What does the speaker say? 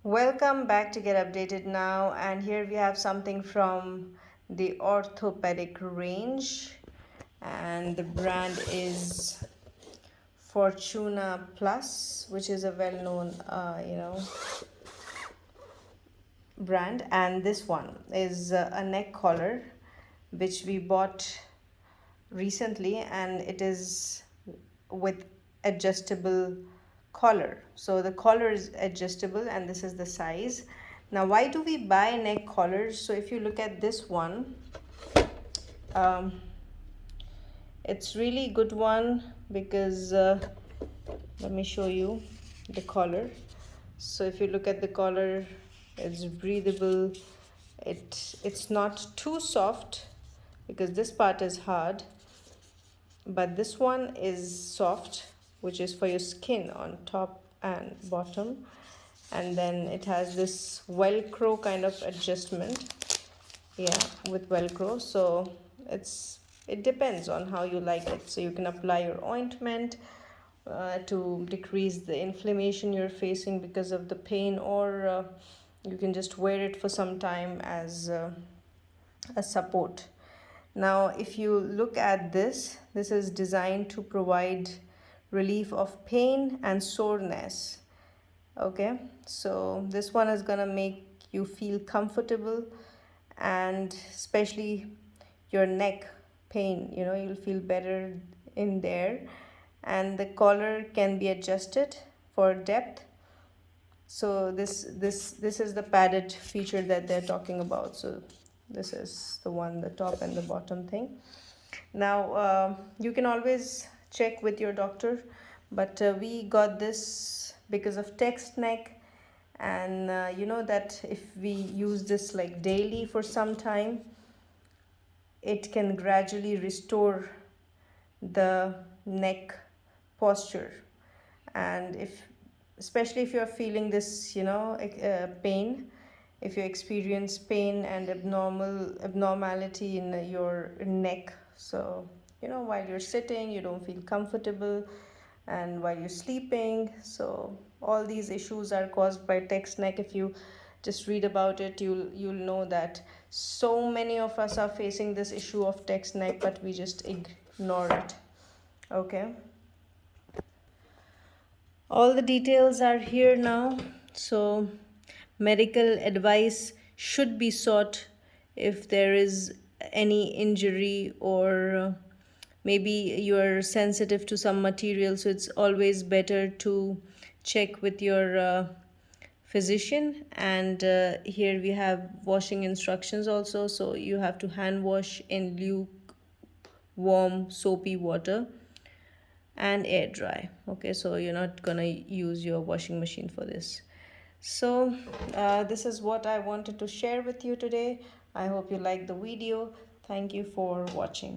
Welcome back to Get Updated Now, and here we have something from the orthopedic range, and the brand is Fortuna Plus, which is a well-known, brand. And this one is a neck collar, which we bought recently, and it is with adjustable collar. So the collar is adjustable, and this is the size. Now, why do we buy neck collars? So if you look at this one, um, it's really good one because let me show you the collar. So if you look at the collar, it's breathable. It's not too soft because this part is hard, but this one is soft, which is for your skin on top and bottom. And then it has this velcro kind of adjustment, yeah, with velcro. So it depends on how you like it. So you can apply your ointment to decrease the inflammation you're facing because of the pain, or you can just wear it for some time as a support. Now, if you look at this is designed to provide relief of pain and soreness. Okay, so this one is gonna make you feel comfortable, and especially your neck pain, you'll feel better in there. And the collar can be adjusted for depth. So this is the padded feature that they're talking about. So this is the one, the top and the bottom thing. Now, you can always check with your doctor, but we got this because of text neck. And you know that if we use this like daily for some time, it can gradually restore the neck posture. And if, especially if you're feeling this, pain, if you experience pain and abnormality in your neck, so while you're sitting you don't feel comfortable, and while you're sleeping, so all these issues are caused by text neck. If you just read about it, you'll know that so many of us are facing this issue of text neck, but we just ignore it. Okay, all the details are here now. So medical advice should be sought if there is any injury, or maybe you're sensitive to some material. So it's always better to check with your physician. And here we have washing instructions also. So you have to hand wash in lukewarm soapy water and air dry. Okay, so you're not gonna use your washing machine for this. So this is what I wanted to share with you today. I hope you liked the video. Thank you for watching.